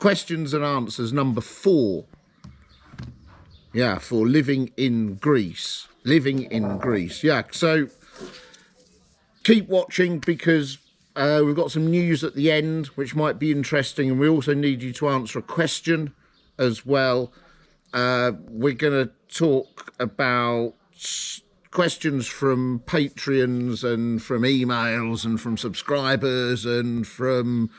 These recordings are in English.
questions and answers number 4. Yeah, for living in Greece. Living in Greece. Yeah, so keep watching because we've got some news at the end which might be interesting, and we also need you to answer a question as well. We're going to talk about questions from Patreons and from emails and from subscribers and from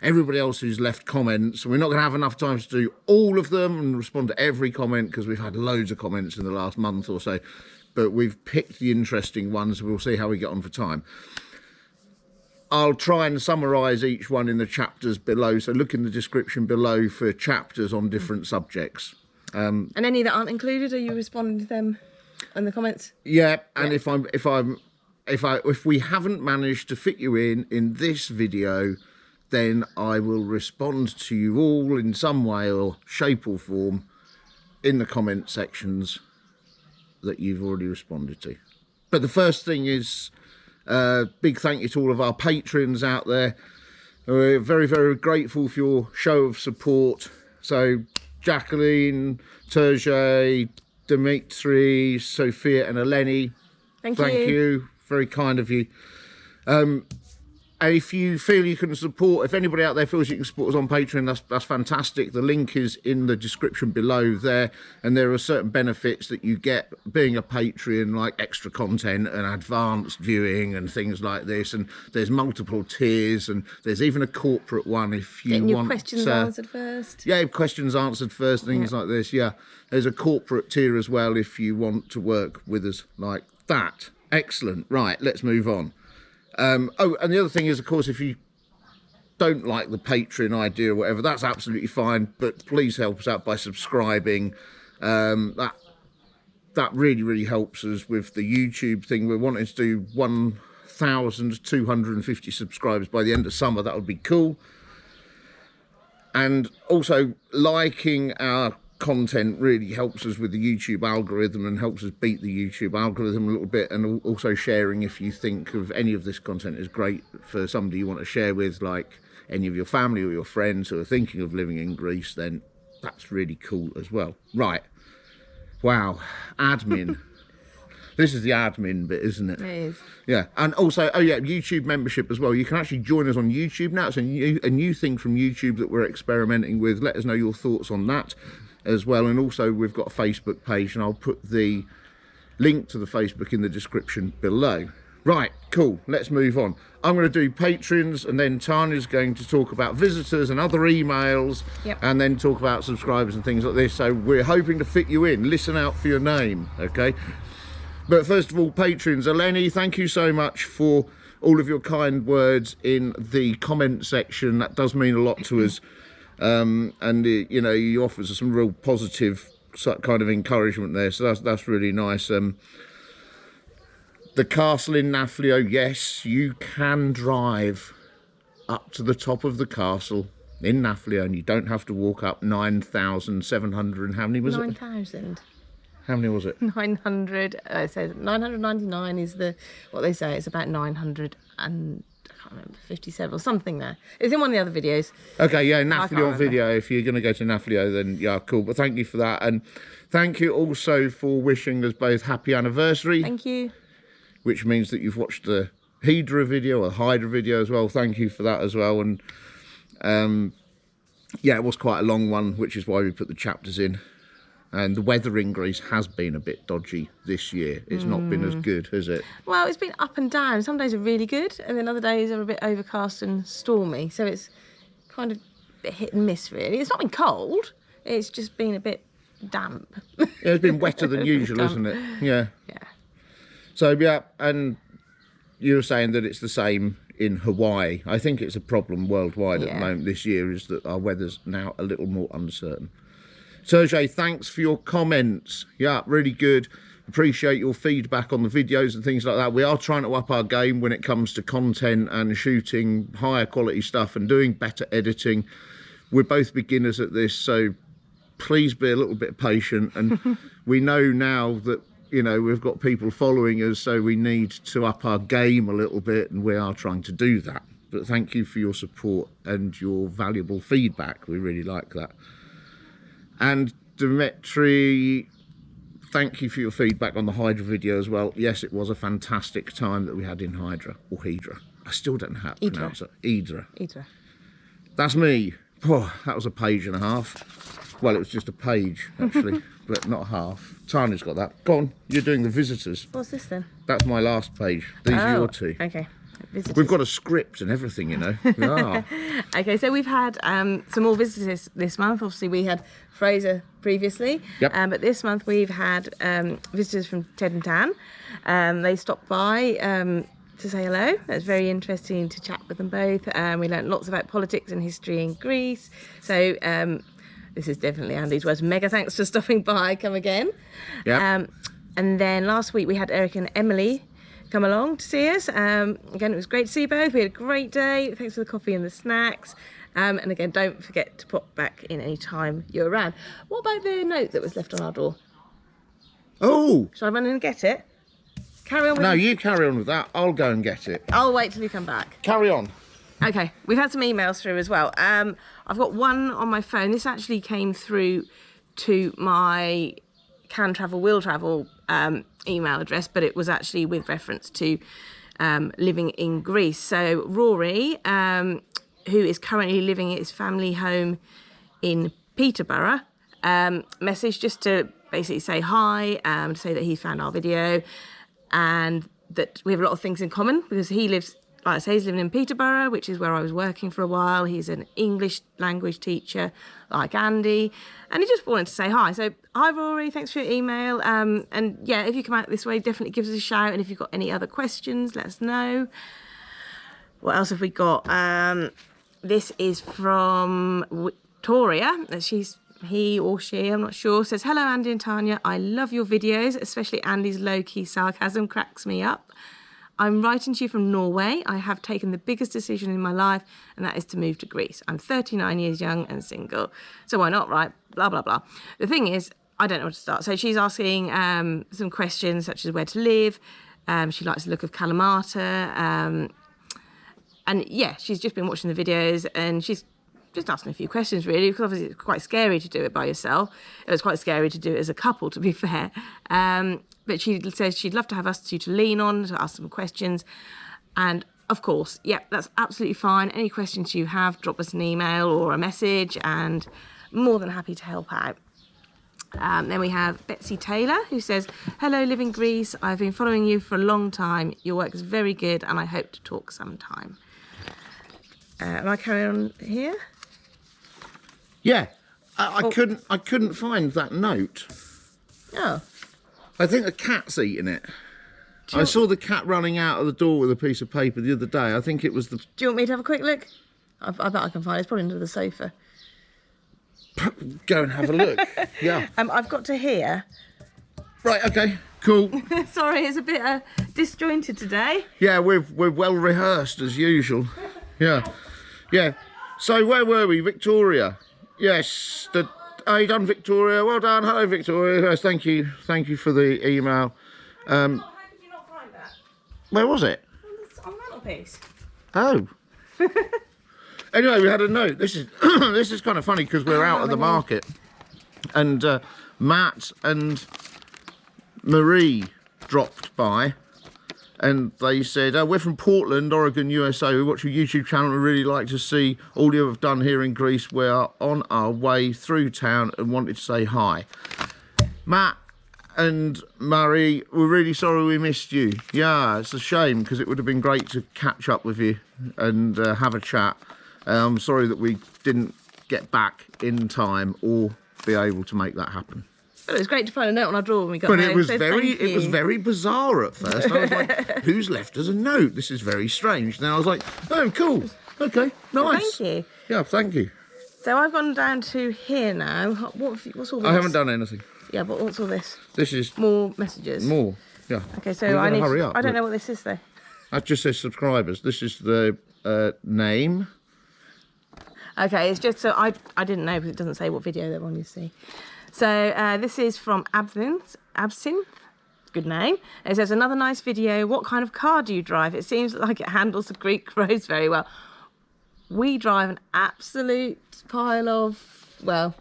everybody else who's left comments. We're not going to have enough time to do all of them and respond to every comment because we've had loads of comments in the last month or so, but we've picked the interesting ones. We'll see how we get on for time. I'll try and summarise each one in the chapters below, so look in the description below for chapters on different subjects. And any that aren't included, are you responding to them in the comments? Yeah, and if we haven't managed to fit you in this video, then I will respond to you all in some way or shape or form in the comment sections that you've already responded to. But the first thing is big thank you to all of our patrons out there. We're very, very grateful for your show of support. So Jacqueline, Terje, Dimitri, Sophia and Eleni, thank you. Very kind of you. And if you feel you can support, if anybody out there feels you can support us on Patreon, that's fantastic. The link is in the description below there, and there are certain benefits that you get being a Patreon, like extra content and advanced viewing and things like this. And there's multiple tiers, and there's even a corporate one if you want. Questions answered first. Yeah, questions answered first, things like this. Yeah, there's a corporate tier as well if you want to work with us like that. Excellent. Right, let's move on. Oh, and the other thing is, of course, if you don't like the Patreon idea or whatever, that's absolutely fine, but please help us out by subscribing. That really, really helps us with the YouTube thing. We're wanting to do 1,250 subscribers by the end of summer. That would be cool. And also, liking our content really helps us with the YouTube algorithm and helps us beat the YouTube algorithm a little bit, and also sharing if you think of any of this content is great for somebody you want to share with, like any of your family or your friends who are thinking of living in Greece, then that's really cool as well. Right, wow, admin. This is the admin bit, isn't it? It is. Yeah, and also, oh yeah, YouTube membership as well. You can actually join us on YouTube now. It's a new thing from YouTube that we're experimenting with. Let us know your thoughts on that as well. And also we've got a Facebook page, and I'll put the link to the Facebook in the description below. Right, cool, let's move on. I'm going to do Patreons, and then Tanya's going to talk about visitors and other emails, and then talk about subscribers and things like this. So we're hoping to fit you in. Listen out for your name, okay? But first of all, Patreons. Eleni, thank you so much for all of your kind words in the comment section. That does mean a lot to us. And you know, you offer us some real positive kind of encouragement there, so that's really nice. The castle in Nafplio, yes, you can drive up to the top of the castle in Nafplio, and you don't have to walk up 9,700 and how many was 9,000. How many was it? 900. It says 999 is what they say. It's about 900 and I can't remember, 57 or something there. It's in one of the other videos. Okay, yeah, Nafplio video. If you're going to go to Nafplio, then yeah, cool. But thank you for that, and thank you also for wishing us both happy anniversary. Thank you. Which means that you've watched the Hydra video or Hydra video as well. Thank you for that as well. And yeah, it was quite a long one, which is why we put the chapters in. And the weather in Greece has been a bit dodgy this year. It's not been as good, has it? Well, it's been up and down. Some days are really good, and then other days are a bit overcast and stormy. So it's kind of a bit hit and miss, really. It's not been cold. It's just been a bit damp. Yeah, it's been wetter than usual, isn't it? Yeah. Yeah. So, yeah, and you were saying that it's the same in Hawaii. I think it's a problem worldwide at the moment this year, is that our weather's now a little more uncertain. Sergey, thanks for your comments. Yeah, really good. Appreciate your feedback on the videos and things like that. We are trying to up our game when it comes to content and shooting higher quality stuff and doing better editing. We're both beginners at this, so please be a little bit patient. And we know now that, you know, we've got people following us, so we need to up our game a little bit, and we are trying to do that. but thank you for your support and your valuable feedback. We really like that. And Dimitri, thank you for your feedback on the Hydra video as well. Yes, it was a fantastic time that we had in Hydra, or Hydra. I still don't know how to pronounce it. Hydra. That's me. Oh, that was a page and a half. Well, it was just a page, actually, but not half. Tanya's got that. Go on, you're doing the visitors. What's this then? That's my last page. These are your two. Okay. Visitors. We've got a script and everything, you know. Yeah. Okay, so we've had some more visitors this month. Obviously, we had Fraser previously, but this month we've had visitors from Ted and Tan. They stopped by to say hello. It was very interesting to chat with them both. We learnt lots about politics and history in Greece. So this is definitely Andy's words. Mega thanks for stopping by. Come again. Yeah. And then last week we had Eric and Emily come along to see us. Again, it was great to see you both. We had a great day. Thanks for the coffee and the snacks. And again, don't forget to pop back in any time you're around. What about the note that was left on our door? Oh! Shall I run in and get it? Carry on with No, you carry on with that. I'll go and get it. I'll wait till you come back. Carry on. Okay, we've had some emails through as well. I've got one on my phone. This actually came through to my Can Travel, Will Travel email address, but it was actually with reference to living in Greece. So Rory, who is currently living at his family home in Peterborough, messaged just to basically say hi, to say that he found our video and that we have a lot of things in common because he lives, like I say, he's living in Peterborough, which is where I was working for a while. He's an English language teacher like Andy, and he just wanted to say hi. So hi Rory, thanks for your email. And yeah, if you come out this way, definitely give us a shout. And if you've got any other questions, let us know. What else have we got? This is from Victoria. He or she, I'm not sure, says, hello Andy and Tanya, I love your videos, especially Andy's low-key sarcasm cracks me up. I'm writing to you from Norway. I have taken the biggest decision in my life, and that is to move to Greece. I'm 39 years young and single. So why not, right? Blah, blah, blah. The thing is, I don't know where to start. So she's asking some questions such as where to live. She likes the look of Kalamata. And yeah, she's just been watching the videos and she's just asking a few questions really, because obviously it's quite scary to do it by yourself. It was quite scary to do it as a couple, to be fair. But she says she'd love to have us two to lean on, to ask some questions. And of course, yeah, that's absolutely fine. Any questions you have, drop us an email or a message and more than happy to help out. Then we have Betsy Taylor, who says, hello, live in Greece. I've been following you for a long time. Your work is very good and I hope to talk sometime. Am I carrying on here? Yeah, I couldn't find that note. Oh. I think the cat's eaten it. I saw the cat running out of the door with a piece of paper the other day. I think it was the... Do you want me to have a quick look? I bet I can find it. It's probably under the sofa. Go and have a look. Yeah. I've got to here. Right, okay, cool. Sorry, it's a bit disjointed today. Yeah, we're well rehearsed as usual. Yeah. Yeah. So where were we? Victoria. Yes. Oh, you done, Victoria? Well done. Hello, Victoria. Yes, thank you. Thank you for the email. How did you not find that? Where was it? On the mantelpiece. Oh. Anyway, we had a note. This is this is kind of funny because we're out at the market, and Matt and Marie dropped by. And they said, we're from Portland, Oregon, USA. We watch your YouTube channel and really like to see all you have done here in Greece. We are on our way through town and wanted to say hi. Matt and Murray, we're really sorry we missed you. Yeah, it's a shame because it would have been great to catch up with you and have a chat. I'm sorry that we didn't get back in time or be able to make that happen. It was great to find a note on our drawer when we got home. But it was very bizarre at first. I was like, who's left us a note? This is very strange. Then I was like, oh, cool. Okay, nice. Well, thank you. Yeah, thank you. So I've gone down to here now. What's all this? I haven't done anything. Yeah, but what's all this? This is... more messages. More, yeah. Okay, so I need to hurry up. I don't know what this is, though. That just says subscribers. This is the name. Okay, it's just so I didn't know because it doesn't say what video they're on, you see. So this is from Absinthe. Good name. It says, another nice video. What kind of car do you drive? It seems like it handles the Greek roads very well. We drive an absolute pile of, well...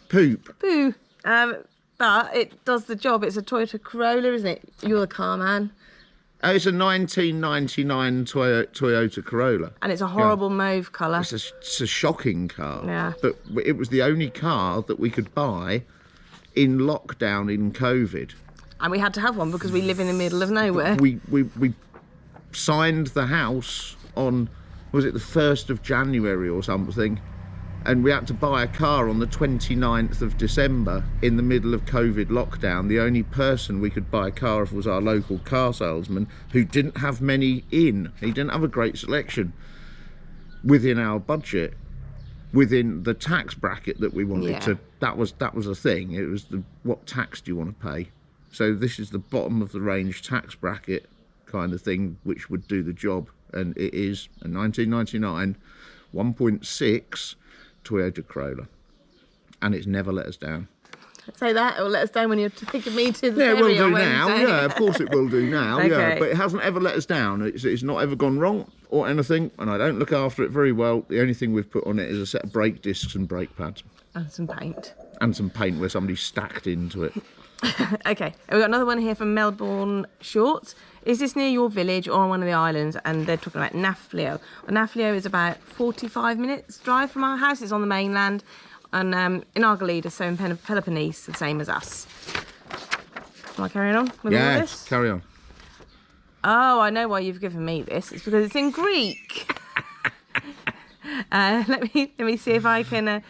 Poop. Poo. But it does the job. It's a Toyota Corolla, isn't it? You're the car man. It's a 1999 Toyota Corolla. And it's a horrible mauve colour. It's a shocking car. Yeah. But it was the only car that we could buy in lockdown in COVID. And we had to have one because we live in the middle of nowhere. We signed the house on, was it the 1st of January or something? And we had to buy a car on the 29th of December in the middle of COVID lockdown. The only person we could buy a car of was our local car salesman, who didn't have many in. He didn't have a great selection within our budget, within the tax bracket that we wanted to. That was a thing. It was what tax do you want to pay? So this is the bottom of the range tax bracket kind of thing, which would do the job. And it is a 1999 1.6 Toyota Corolla, and it's never let us down. Say that, it will let us down when you're taking me to the ferry. Yeah, it will do on now. Wednesday. Yeah, of course it will do now. Okay. Yeah, but it hasn't ever let us down. It's not ever gone wrong or anything, and I don't look after it very well. The only thing we've put on it is a set of brake discs and brake pads. And some paint. And some paint where somebody stacked into it. Okay, and we've got another one here from Melbourne Shorts. Is this near your village or on one of the islands? And they're talking about Nafplio. Well, Nafplio is about 45 minutes drive from our house. It's on the mainland, and in Argolida, so in Peloponnese, the same as us. Am I carrying on with all this? Yeah, carry on. Oh, I know why you've given me this. It's because it's in Greek. Let me see if I can.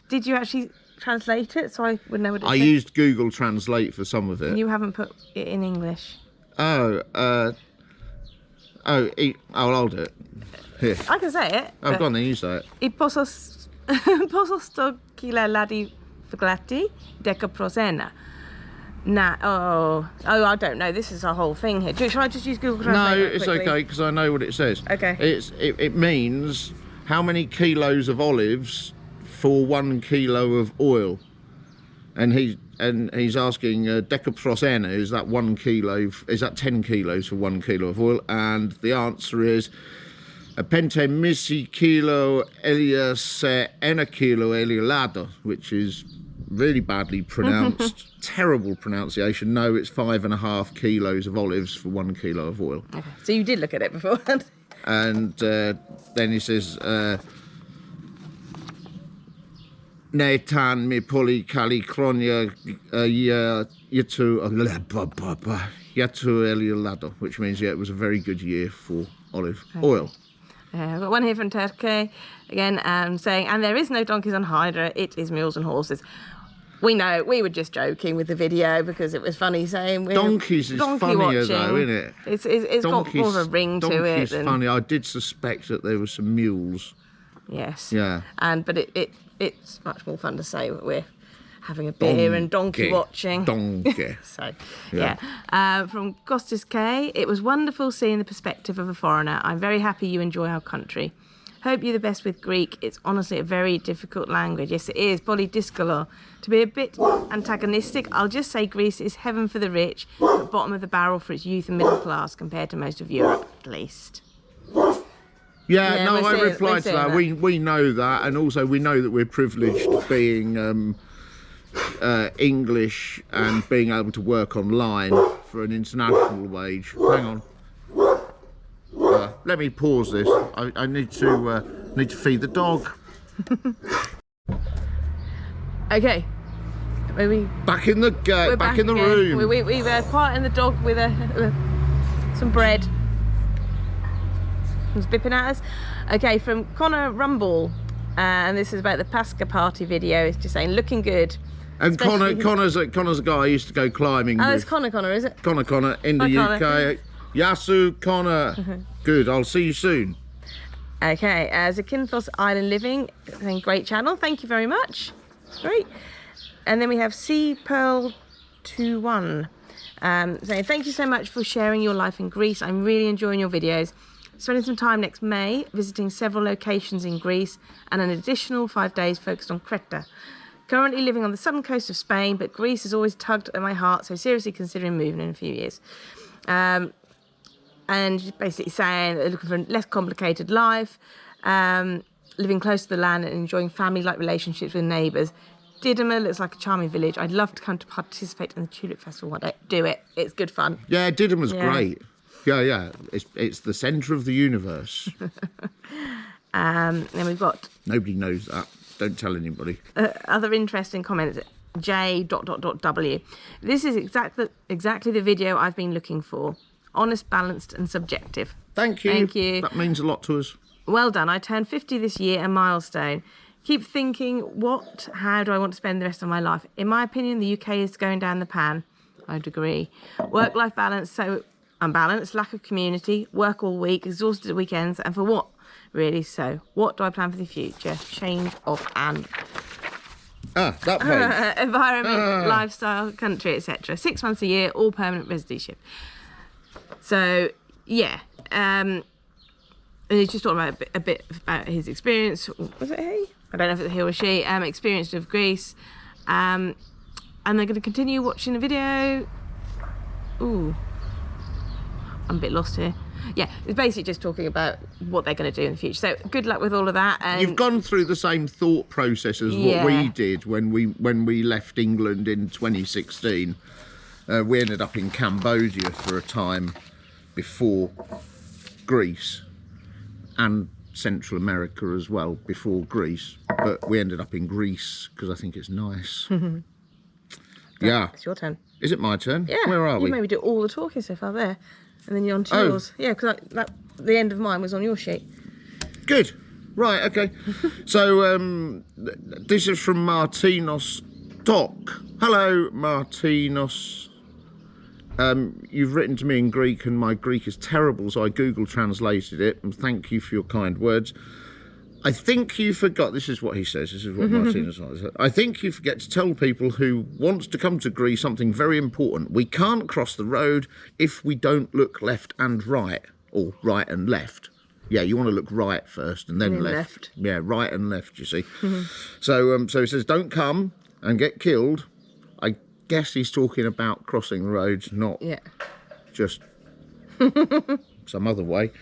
Did you actually translate it so I would know what it is? I used Google Translate for some of it. You haven't put it in English. I'll do it. Here. I can say it. Oh, go on then, you say it. Posos to kila ladi fglati deca prosena. I don't know. This is a whole thing here. Should I just use Google Translate? No, it's okay, because I know what it says. Okay. It means how many kilos of olives for 1 kilo of oil, and he's asking decaprosena, is that 1 kilo? Is that 10 kilos for 1 kilo of oil? And the answer is pentemisi kilo elias ena kilo eliolado, which is really badly pronounced. Terrible pronunciation. No, it's 5.5 kilos of olives for 1 kilo of oil. Okay. So you did look at it beforehand. And then he says, Netan mi poli kalikronia yatu eliolado, which means, yeah, it was a very good year for olive oil. I've got one here from Turkey, again, saying, and there is no donkeys on Hydra, it is mules and horses. We know, we were just joking with the video because it was funny saying we're donkeys is funnier watching. Though, isn't it? It's got more of a ring to it. Donkeys funny. I did suspect that there were some mules. Yes. Yeah. But it's much more fun to say that we're having a beer and donkey watching. Donkey. So, yeah. From Costas K, it was wonderful seeing the perspective of a foreigner. I'm very happy you enjoy our country. Hope you're the best with Greek. It's honestly a very difficult language. Yes, it is. Polydiscolor. To be a bit antagonistic, I'll just say Greece is heaven for the rich, but bottom of the barrel for its youth and middle class compared to most of Europe, at least. Yeah, no, I replied to that. We know that, and also we know that we're privileged being English and being able to work online for an international wage. Hang on. Let me pause this. I need to feed the dog. Okay. Back in the back in the room. We're quieting the dog with some bread. He's bipping at us. Okay, from Connor Rumble, and this is about the Pascha party video. It's just saying looking good. And Connor's a guy I used to go climbing with. It's Connor, is it? Connor in the UK. Yasu Connor. Good, I'll see you soon. Okay, Zakynthos Island Living, saying great channel, thank you very much. Great. And then we have C Pearl 21 saying thank you so much for sharing your life in Greece. I'm really enjoying your videos. Spending some time next May visiting several locations in Greece and an additional 5 days focused on Creta. Currently living on the southern coast of Spain, but Greece has always tugged at my heart, so seriously considering moving in a few years. And she's basically saying that they're looking for a less complicated life, living close to the land and enjoying family-like relationships with neighbours. Didyma looks like a charming village. I'd love to come to participate in the Tulip Festival one day. Do it. It's good fun. Yeah, Didyma's great. Yeah. It's the centre of the universe. Then we've got... Nobody knows that. Don't tell anybody. Other interesting comments. J.W. This is exactly the video I've been looking for. Honest, balanced and subjective. Thank you. Thank you. That means a lot to us. Well done. I turned 50 this year, a milestone. Keep thinking, how do I want to spend the rest of my life? In my opinion, the UK is going down the pan. I'd agree. Work-life balance, so unbalanced, lack of community, work all week, exhausted at weekends, and for what? Really, so what do I plan for the future? Change of that page. Environment, lifestyle, country, etc. 6 months a year, all permanent residency. So, yeah. And he's just talking about a bit about his experience. Was it he? I don't know if it's he or she. Experience of Greece. And they're going to continue watching the video. Ooh. I'm a bit lost here. Yeah, it's basically just talking about what they're going to do in the future. So good luck with all of that. And you've gone through the same thought process as what we did when we left England in 2016. We ended up in Cambodia for a time before Greece, and Central America as well before Greece. But we ended up in Greece because I think it's nice. Yeah. It's your turn. Is it my turn? Yeah. Where are we? You maybe do all the talking so far there. And then you're on to yours. Yeah, because the end of mine was on your sheet. Good. Right, okay. So this is from Martinos Doc. Hello, Martinos. You've written to me in Greek and my Greek is terrible, so I Google translated it, and thank you for your kind words. I think you forgot, this is what he says, this is what Martinez says. I think you forget to tell people who want to come to Greece something very important. We can't cross the road if we don't look left and right, or right and left. Yeah, you want to look right first and then left. Yeah, right and left, you see. So he says, don't come and get killed. I guess he's talking about crossing the roads, not just some other way.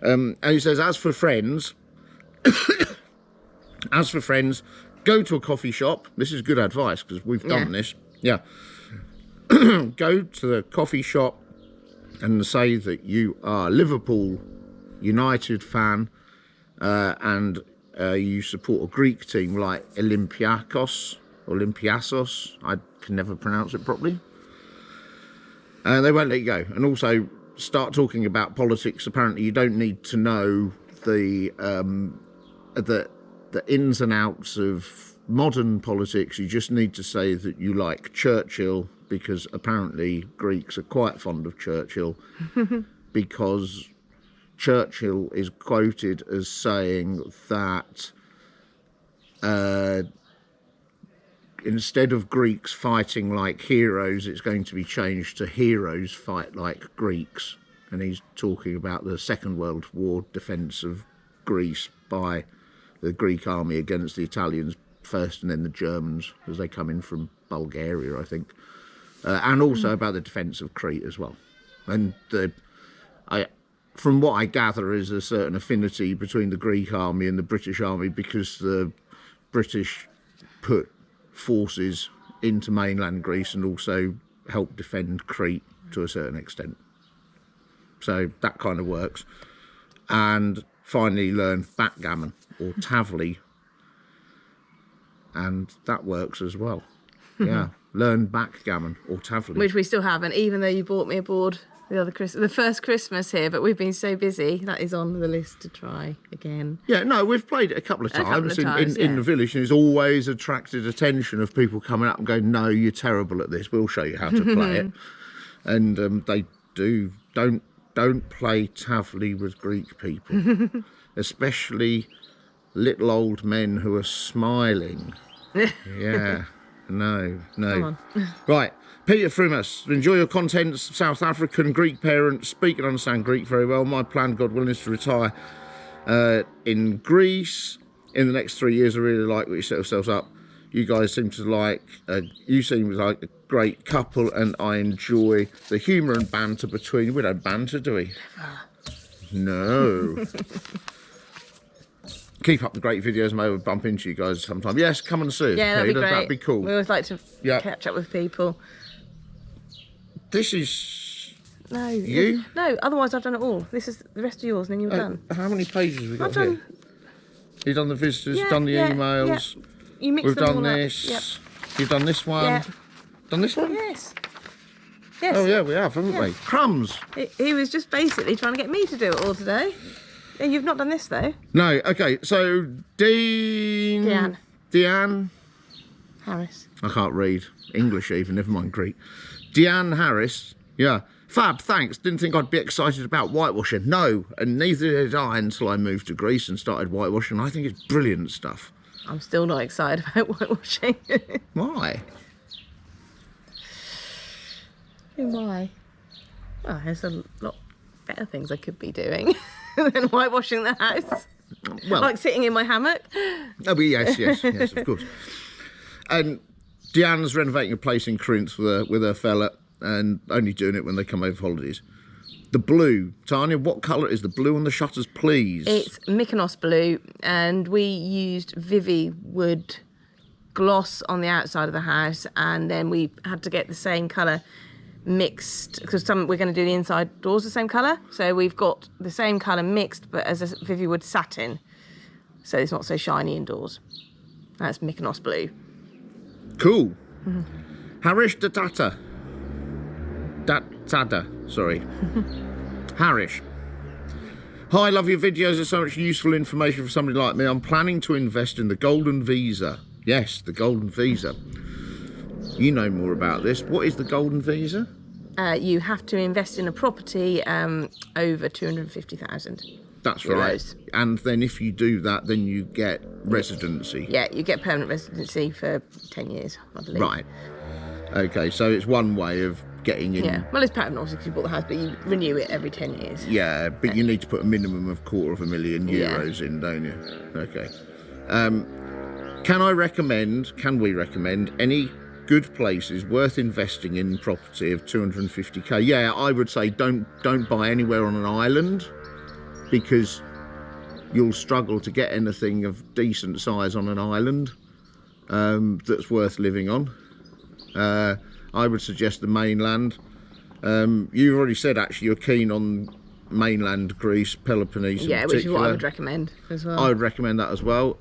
And he says, as for friends, go to a coffee shop. This is good advice because we've done this. Yeah. Go to the coffee shop and say that you are a Liverpool United fan and you support a Greek team like Olympiakos. I can never pronounce it properly. And they won't let you go. And also start talking about politics. Apparently you don't need to know the ins and outs of modern politics. You just need to say that you like Churchill, because apparently Greeks are quite fond of Churchill because Churchill is quoted as saying that instead of Greeks fighting like heroes, it's going to be changed to heroes fight like Greeks. And he's talking about the Second World War defence of Greece by the Greek army against the Italians first, and then the Germans as they come in from Bulgaria, I think. And also about the defence of Crete as well. And from what I gather is a certain affinity between the Greek army and the British army, because the British put forces into mainland Greece and also helped defend Crete to a certain extent. So that kind of works. And finally learn backgammon or Tavli, and that works as well. Yeah, learn backgammon or Tavli, which we still haven't, even though you bought me a board the first Christmas here, but we've been so busy. That is on the list to try again. Yeah, no, we've played it a couple of times in the village, and it's always attracted attention of people coming up and going, no, you're terrible at this, we'll show you how to play it. And they don't play Tavli with Greek people, especially little old men who are smiling. Yeah, no. Come on. Right, Peter Frumas, enjoy your content. South African Greek parents, speak and understand Greek very well. My plan, God willing, is to retire in Greece in the next 3 years. I really like what you set yourselves up. You guys seem to like, you seem like a great couple, and I enjoy the humour and banter between you. We don't banter, do we? No. Keep up the great videos. Maybe we'll bump into you guys sometime. Yes, come and see us. Yeah, that'd be great. That'd be cool. We always like to catch up with people. This is... No. You? No, otherwise I've done it all. This is the rest of yours and then you're done. How many pages have we got here? You've done the visitors, done the emails. Yeah. You mix We've them done all this. up. Yep. You've done this one. Yeah. Done this one? Yes. Yes. Oh yeah, we have, haven't we? Crumbs. He was just basically trying to get me to do it all today. Yeah, you've not done this though. No. Okay. So Deanne Harris. I can't read English even. Never mind Greek. Deanne Harris. Yeah. Fab, thanks. Didn't think I'd be excited about whitewashing. No, and neither did I until I moved to Greece and started whitewashing. I think it's brilliant stuff. I'm still not excited about whitewashing. Why? Why? Well, there's a lot better things I could be doing than whitewashing the house. Well, like sitting in my hammock. Oh, but yes, of course. And Deanne's renovating a place in Corinth with her fella, and only doing it when they come over for holidays. The blue, Tanya, what colour is the blue on the shutters, please? It's Mykonos blue, and we used Vivi wood gloss on the outside of the house, and then we had to get the same colour mixed, because we're going to do the inside doors the same colour. So we've got the same colour mixed, but as a Vivi wood satin, so it's not so shiny indoors. That's Mykonos blue. Cool. Harish Datada. Sorry. Harish. Hi, love your videos. There's so much useful information for somebody like me. I'm planning to invest in the Golden Visa. Yes, the Golden Visa. You know more about this. What is the Golden Visa? You have to invest in a property over 250,000. That's right. And then if you do that, then you get residency. Yeah, you get permanent residency for 10 years, I believe. Right. Okay, so it's one way of getting in. Yeah, well, it's permanent obviously because you bought the house, but you renew it every 10 years. Yeah, but you need to put a minimum of €250,000 in, don't you? Okay. Can we recommend any good places worth investing in property of 250k? Yeah, I would say don't buy anywhere on an island, because you'll struggle to get anything of decent size on an island that's worth living on. I would suggest the mainland. You've already said actually you're keen on mainland Greece, Peloponnese in particular. Which is what I would recommend as well. I would recommend that as well.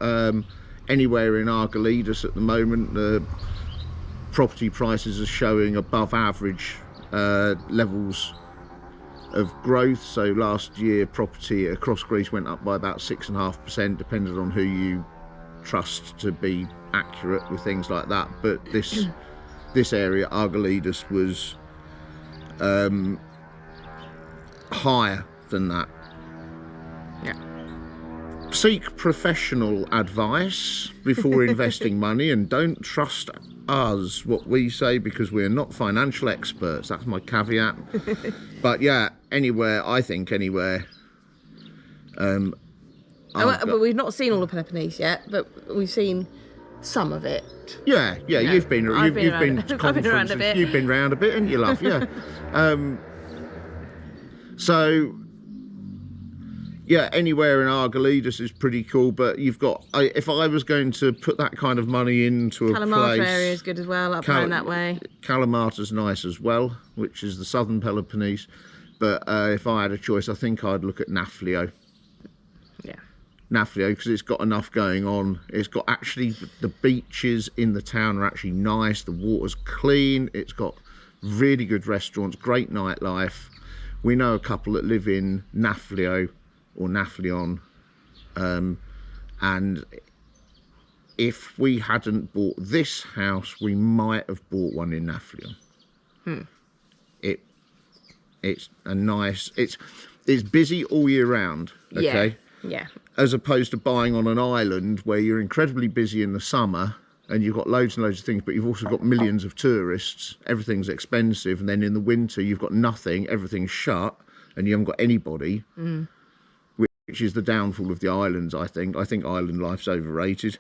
Anywhere in Argolidas at the moment, the property prices are showing above average levels of growth. So last year property across Greece went up by about 6.5%, depending on who you trust to be accurate with things like that. But this area, Argolidas, was higher than that. Yeah. Seek professional advice before investing money, and don't trust us, what we say, because we're not financial experts. That's my caveat. But yeah, I think anywhere. But we've not seen all of Peloponnese yet, but we've seen some of it. Yeah. You've been to around a bit. You've been round a bit, and you love, yeah. So yeah, anywhere in Argolidas is pretty cool, but you've got, if I was going to put that kind of money into a Kalamata place, area is good as well, up around that way. Kalamata's nice as well, which is the southern Peloponnese. But if I had a choice, I think I'd look at Nafplio. Yeah. Nafplio, because it's got enough going on. It's got actually, the beaches in the town are actually nice. The water's clean. It's got really good restaurants, great nightlife. We know a couple that live in Nafplio or Nafplion, and if we hadn't bought this house, we might have bought one in Nafplion. It's a nice, it's busy all year round, okay? Yeah. As opposed to buying on an island where you're incredibly busy in the summer and you've got loads and loads of things, but you've also got millions of tourists, everything's expensive, and then in the winter you've got nothing, everything's shut, and you haven't got anybody, which is the downfall of the islands, I think. I think island life's overrated.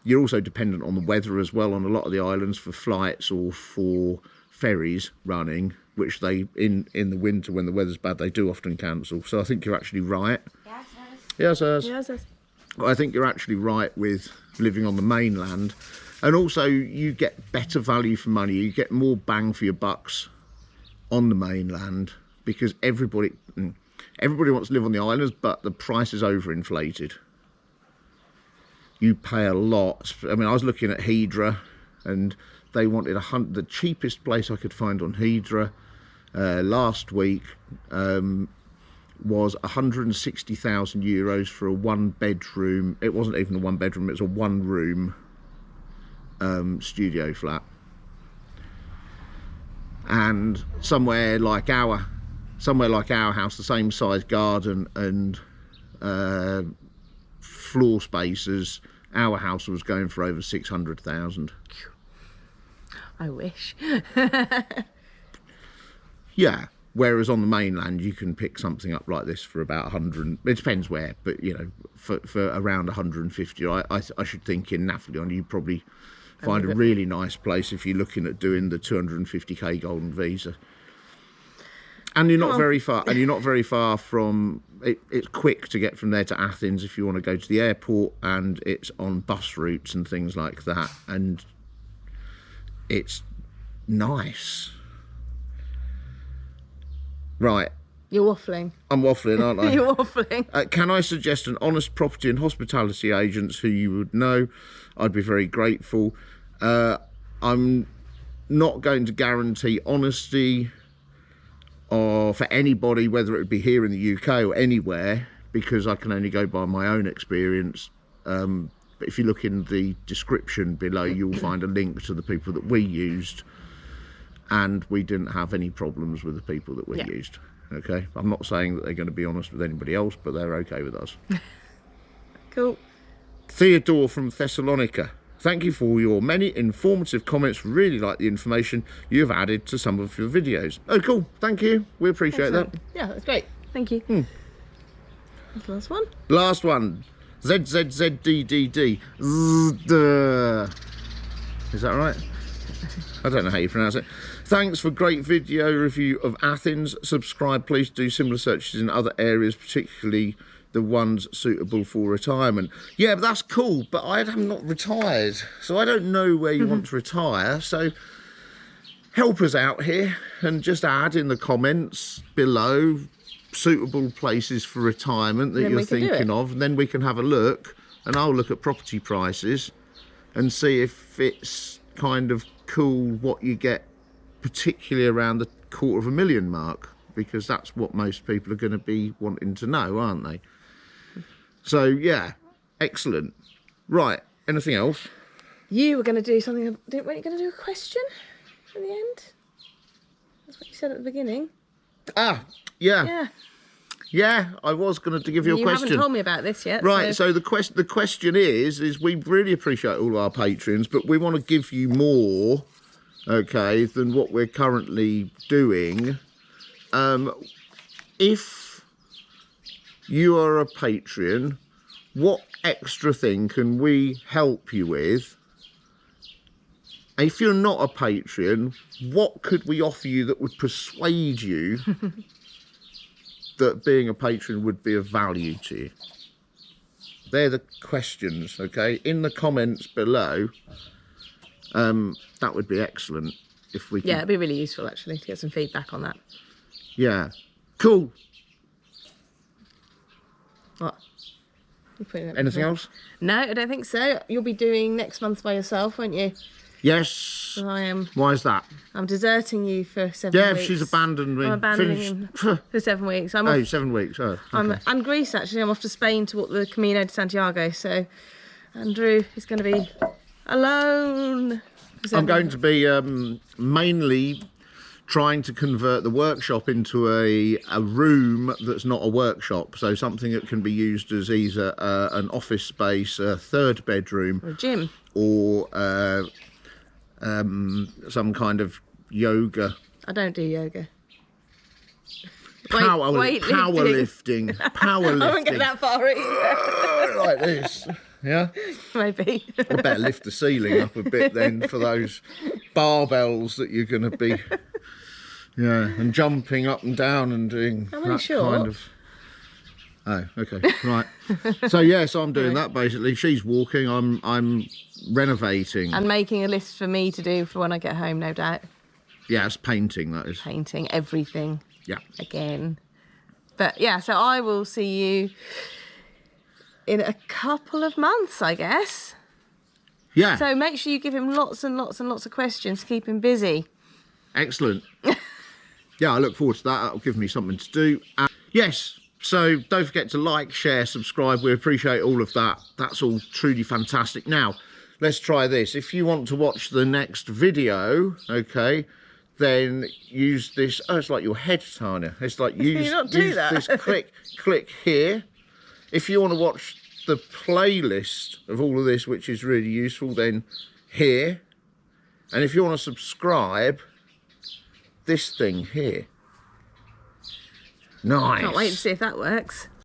You're also dependent on the weather as well on a lot of the islands for flights or for ferries running, which they, in the winter when the weather's bad, they do often cancel. So I think you're actually right. Yes, yes. Yes, yes. I think you're actually right with living on the mainland. And also you get better value for money. You get more bang for your bucks on the mainland because everybody wants to live on the islands, but the price is overinflated. You pay a lot. I mean, I was looking at Hydra and they wanted the cheapest place I could find on Hydra last week was 160,000 euros for a 1-bedroom. It wasn't even a 1-bedroom, it was a 1-room studio flat. And somewhere like our house, the same size garden and floor spaces, our house was going for over 600,000. I wish. Yeah, whereas on the mainland you can pick something up like this for about 100. It depends where, but you know, for around 150. I should think in Nafplio you probably find a really nice place if you're looking at doing the 250k golden visa. And you're not very far. And you're not very far from. It's quick to get from there to Athens if you want to go to the airport, and it's on bus routes and things like that. And it's nice. Right. You're waffling. I'm waffling, aren't I? You're waffling. Can I suggest an honest property and hospitality agents who you would know? I'd be very grateful. I'm not going to guarantee honesty for anybody, whether it be here in the UK or anywhere, because I can only go by my own experience. But if you look in the description below, you'll find a link to the people that we used, and we didn't have any problems with the people that we used. Okay, I'm not saying that they're going to be honest with anybody else, but they're okay with us. Cool. Theodore from Thessalonica. Thank you for your many informative comments. Really like the information you have added to some of your videos. Oh, cool. Thank you. We appreciate that. Yeah, that's great. Thank you. That's the last one. Last one. ZZZDDD. Is that right? I don't know how you pronounce it. Thanks for great video review of Athens. Subscribe, please do similar searches in other areas, particularly the ones suitable for retirement. Yeah, but that's cool, but I'm not retired, so I don't know where you want to retire. So help us out here and just add in the comments below suitable places for retirement that you're thinking of, and then we can have a look, and I'll look at property prices and see if it's kind of cool what you get, particularly around the $250,000 mark, because that's what most people are going to be wanting to know, aren't they? So yeah, excellent. Right, anything else? You were going to do something, weren't you going to do a question in the end? That's what you said at the beginning. Ah, yeah. Yeah, I was going to give you a question. You haven't told me about this yet. Right, so the question is we really appreciate all our patrons, but we want to give you more, okay, than what we're currently doing. If you are a Patreon, what extra thing can we help you with? If you're not a Patreon, what could we offer you that would persuade you that being a patron would be of value to you? They're the questions, okay? In the comments below, that would be excellent if we could. Yeah, it'd be really useful actually to get some feedback on that. Yeah, cool. What? Anything else? No, I don't think so. You'll be doing next month by yourself, won't you? Yes. So I am. Why is that? I'm deserting you for 7 weeks. Yeah, she's abandoned me. I'm abandoning him for 7 weeks. I'm off, 7 weeks. Oh, okay. And Greece actually. I'm off to Spain to walk the Camino de Santiago. So Andrew is going to be alone. I'm going to be mainly trying to convert the workshop into a room that's not a workshop, so something that can be used as either an office space, a third bedroom, or a gym, or some kind of yoga. I don't do yoga. Powerlifting. I won't get that far either. Like this. Yeah? Maybe. I better lift the ceiling up a bit then for those barbells that you're going to be, yeah, and jumping up and down and doing that kind of. Oh, okay, right. So yes, I'm doing that basically. She's walking. I'm renovating and making a list for me to do for when I get home, no doubt. Yeah, it's painting. That is painting everything. Yeah. Again, but yeah. So I will see you in a couple of months, I guess. Yeah. So make sure you give him lots and lots and lots of questions to keep him busy. Excellent. Yeah, I look forward to that. That'll give me something to do. Yes. So don't forget to like, share, subscribe. We appreciate all of that. That's all truly fantastic. Now, let's try this. If you want to watch the next video, okay, then use this. Oh, it's like your head, Tanya. It's like use this click here. If you want to watch the playlist of all of this, which is really useful, then here. And if you want to subscribe, this thing here. Nice. Can't wait to see if that works.